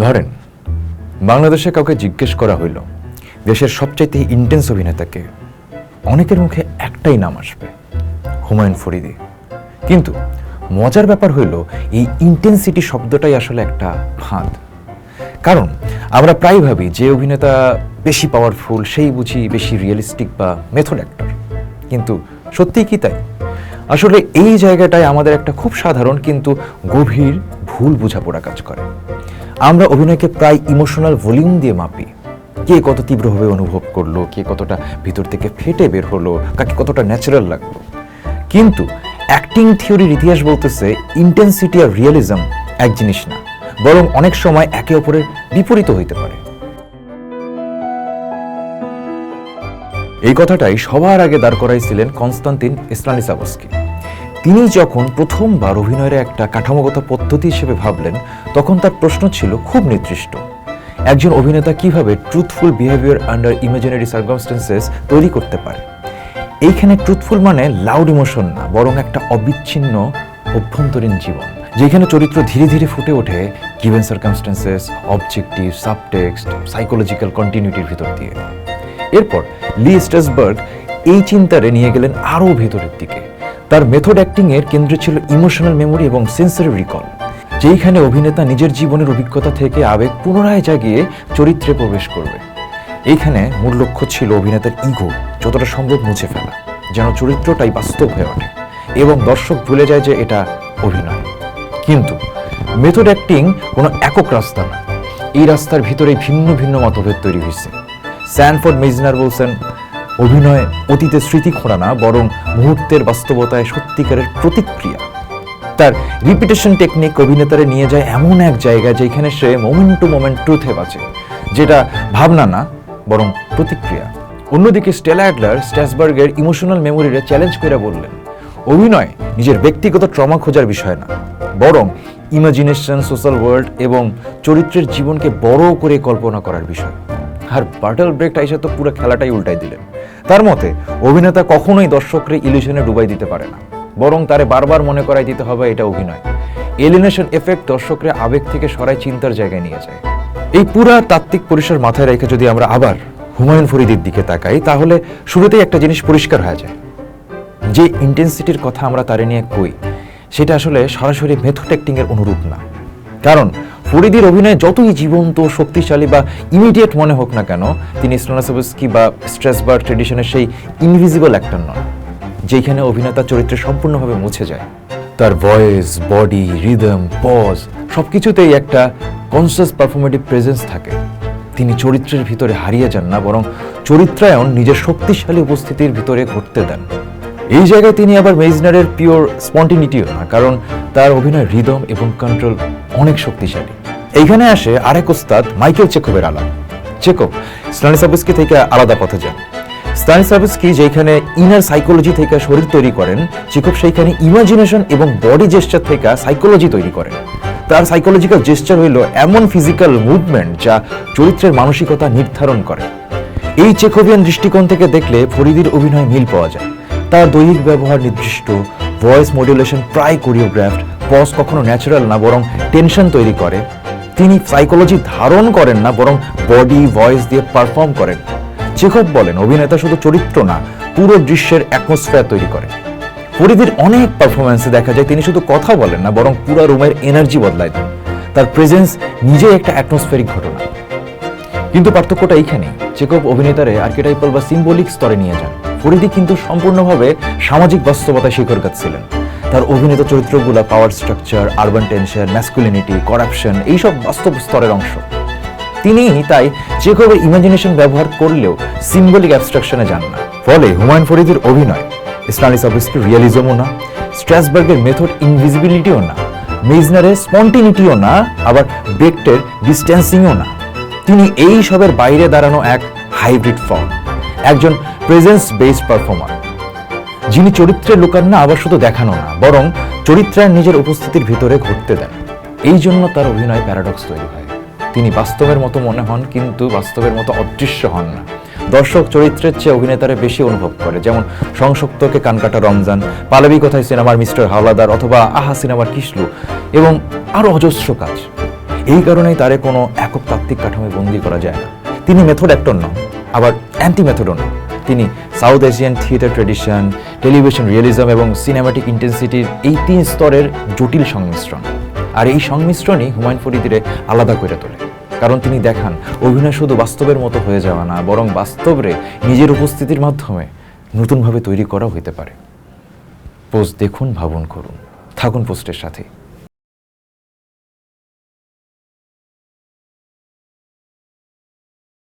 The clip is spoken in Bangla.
ধরেন বাংলাদেশে কাউকে জিজ্ঞেস করা হইল দেশের সবচাইতে ইন্টেন্স অভিনেতাকে, অনেকের মুখে একটাই নাম আসবে, হুমায়ুন ফরিদী। কিন্তু মজার ব্যাপার হইল এই ইন্টেন্সিটি শব্দটাই আসলে একটা ফাঁদ। কারণ আমরা প্রায় ভাবি যে অভিনেতা বেশি পাওয়ারফুল সেই বুঝি বেশি রিয়েলিস্টিক বা মেথড অ্যাক্টর, কিন্তু সত্যিই কি তাই? আসলে এই জায়গাটায় আমাদের একটা খুব সাধারণ কিন্তু গভীর ভুল বোঝাপড়া কাজ করে। আমরা অভিনয়কে প্রায় ইমোশনাল ভলিউম দিয়ে মাপি, কে কত তীব্রভাবে অনুভব করলো, কে কতটা ভিতর থেকে ফেটে বের হলো, কাকে কতটা ন্যাচারাল লাগলো। কিন্তু অ্যাক্টিং থিওরির ইতিহাস বলতেছে ইন্টেন্সিটি আর রিয়েলিজম এক জিনিস না, বরং অনেক সময় একে অপরের বিপরীত হইতে পারে। এই কথাটাই সবার আগে দাঁড় করাইছিলেন কনস্টান্তিন স্টানিস্লাভস্কি। তিনি যখন প্রথমবার অভিনয়ের একটা কাঠামোগত পদ্ধতি হিসেবে ভাবলেন, তখন তার প্রশ্ন ছিল খুব নির্দিষ্ট: একজন অভিনেতা কিভাবে truthful behaviour under imaginary circumstances তৈরি করতে পারে। এইখানে ট্রুথফুল মানে লাউড ইমোশন না, বরং একটা অবিচ্ছিন্ন অভ্যন্তরীণ জীবন, যেখানে চরিত্র ধীরে ধীরে ফুটে ওঠে given circumstances, objective, subtext, psychological কন্টিনিউটির ভিতর দিয়ে। এরপর লি স্ট্রাসবার্গ এই চিন্তারে নিয়ে গেলেন আরও ভেতরের দিকে। তার মেথড অ্যাক্টিং এর কেন্দ্রে ছিল ইমোশনাল মেমোরি এবং সেন্সরি রিকল, যেইখানে অভিনেতা নিজের জীবনের অভিজ্ঞতা থেকে আবেগ পুনরায় জাগিয়ে চরিত্রে প্রবেশ করবে। এইখানে মূল লক্ষ্য ছিল অভিনেতার ইগো যতটা সম্ভব মুছে ফেলা, যেন চরিত্রটাই বাস্তব হয়ে ওঠে এবং দর্শক ভুলে যায় যে এটা অভিনয়। কিন্তু মেথড অ্যাক্টিং কোনো একক রাস্তা না, এই রাস্তার ভিতরে ভিন্ন ভিন্ন মতভেদ তৈরি হয়েছে। স্যানফোর্ড মেজনার বলছেন, অভিনয় অতীতের স্মৃতি খোঁড়া না, বরং মুহূর্তের বাস্তবতায় সত্যিকারের প্রতিক্রিয়া। তার রিপিটেশন টেকনিক অভিনেতারে নিয়ে যায় এমন এক জায়গায় যেখানে সে মোমেন্ট টু মোমেন্ট ট্রুথে বাঁচে, যেটা ভাবনা না বরং প্রতিক্রিয়া। অন্যদিকে স্টেলা অ্যাডলার স্ট্রাসবার্গের ইমোশনাল মেমোরিরে চ্যালেঞ্জ করে বললেন, অভিনয় নিজের ব্যক্তিগত ট্রমা খোঁজার বিষয় না, বরং ইমাজিনেশন, সোশ্যাল ওয়ার্ল্ড এবং চরিত্রের জীবনকে বড় করে কল্পনা করার বিষয়। আর বার্টল ব্রেক্ট আইসা তো পুরো খেলাটাই উল্টাই দিলেন। তার মতে অভিনেতা কখনোই দর্শকরে ইলিউশনে ডুবাই দিতে পারে না, বরং তারে বারবার মনে করাই দিতে হবে এটা অভিনয়। এলিনেশন এফেক্ট দর্শকরে আবেগ থেকে সরাই চিন্তার জায়গায় নিয়ে যায়। এই পুরা তাত্ত্বিক পরিসর মাথায় রেখে যদি আমরা আবার হুমায়ুন ফরিদীর দিকে তাকাই, তাহলে শুরুতেই একটা জিনিস পরিষ্কার হয়ে যায়, যে ইন্টেন্সিটির কথা আমরা তারে নিয়ে কই, সেটা আসলে সরাসরি মেথড অ্যাক্টিং এর অনুরূপ না। কারণ ফরিদীর অভিনয় যতই জীবন্ত, শক্তিশালী বা ইমিডিয়েট মনে হোক না কেন, তিনি স্টানিস্লাভস্কি বা স্ট্রাসবার্গ ট্রেডিশনের সেই ইনভিজিবল অ্যাক্টর নন, যেখানে অভিনেতা চরিত্রে সম্পূর্ণভাবে মুছে যায়। তার ভয়েস, বডি, রিদম, পজ সবকিছুতেই একটা কনসিয়াস পারফরমেটিভ প্রেজেন্স থাকে। তিনি চরিত্রের ভিতরে হারিয়ে যান না, বরং চরিত্রায়ন নিজের শক্তিশালী উপস্থিতির ভিতরে ঘটতে দেন। এই জায়গায় তিনি আবার মেজনারের পিওর স্পন্টিনিটিও না, কারণ তার অভিনয় রিদম এবং কন্ট্রোল অনেক শক্তিশালী। এইখানে আসে আরেক ওস্তাদ মাইকেল চেকোভের আলাপ। চেকোভ স্টানিস্লাভস্কি থেকে আলাদা পথে যান। স্টানিস্লাভস্কি যেখানে ইনার সাইকোলজি থেকে শরীর তৈরি করেন, চেকোভ সেইখানে ইমাজিনেশন এবং বডি জেস্চার থেকে সাইকোলজি তৈরি করেন। তার সাইকোলজিক্যাল জেস্চার হইল এমন ফিজিক্যাল মুভমেন্ট যা চরিত্রের মানসিকতা নির্ধারণ করে। এই চেকোভিয়ান দৃষ্টিকোণ থেকে দেখলে ফরিদীর অভিনয় মিল পাওয়া যায়। তার দৈহিক ব্যবহার নির্দিষ্ট, ভয়েস মডুলেশন প্রায় কোরিওগ্রাফড, পজ কখনো ন্যাচারাল না বরং টেনশন তৈরি করে। তিনি সাইকোলজি ধারণ করেন না, বরং বডি, ভয়েস দিয়ে পারফর্ম করেন। চেকোভ বলেন, অভিনেতা শুধু চরিত্র না, পুরো দৃশ্যের অ্যাটমসফিয়ার তৈরি করে। ফরিদীর অনেক পারফরমেন্সে দেখা যায় তিনি শুধু কথা বলেন না, বরং পুরো রুমের এনার্জি বদলায় দেন। তার প্রেজেন্স নিজেই একটা অ্যাটমসফিয়ারিক ঘটনা। কিন্তু পার্থক্যটা এইখানেই, চেকোভ অভিনেতারে আর্কিটাইপাল বা সিম্বলিক স্তরে নিয়ে যান। ফরিদী কিন্তু সম্পূর্ণভাবে সামাজিক বাস্তবতায় শিখর গাচ্ছিলেন। তার অভিনেতা চরিত্রগুলো power structure, urban tension, masculinity, corruption এইসব বাস্তব স্তরের অংশ। তিনি তাই চেকোভের ইমাজিনেশন ব্যবহার করলেও সিম্বলিক অ্যাবস্ট্রাকশনে যান না। ফলে হুমায়ুন ফরিদীর অভিনয় স্টানিস্লাভস্কির রিয়েলিজমও না, স্ট্রাসবার্গের মেথড ইনভিজিবিলিটিও না, মেজনারের স্পন্টিনিটিও না, আবার ব্রেক্টের ডিস্টেন্সিংও না। তিনি এই সবের বাইরে দাঁড়ানো এক হাইব্রিড ফর্ম, একজন প্রেজেন্স বেসড পারফর্মার, যিনি চরিত্রে লুকান না, আবার শুধু দেখানো না, বরং চরিত্রের নিজের উপস্থিতির ভিতরে ঘটতে দেন। এই জন্য তার অভিনয় প্যারাডক্স তৈরি হয়। তিনি বাস্তবের মতো মনে হন, কিন্তু বাস্তবের মতো অদৃশ্য হন না। দর্শক চরিত্রের চেয়ে অভিনেতারে বেশি অনুভব করে, যেমন সংসক্তকে কানকাটা রমজান, পালাবি কোথায় সিনেমার মিস্টার হাওলাদার, অথবা আহা সিনেমার কিসলু, এবং আরো অজস্র কাজ। এই কারণেই তারে কোনো একক তাত্ত্বিক কাঠামোয় বন্দী করা যায় না। তিনি মেথড অ্যাক্টর নন, আবার অ্যান্টি মেথডও নন। তিনি south Asian theatre tradition, television realism এবং সিনেমাটিক ইন্টেন্সিটির এই 3 স্তরের জটিল সংমিশ্রণ। আর এই সংমিশ্রণই হুমায়ুন ফরিদিরে আলাদা করে তোলে। কারণ তিনি দেখান অভিনয় শুধু বাস্তবের মতো হয়ে যাওয়া না, বরং বাস্তবে নিজের উপস্থিতির মাধ্যমে নতুনভাবে তৈরি করা হইতে পারে। পোস্ট দেখুন, ভাবুন, করুন। থাকুন পোস্টের সাথে।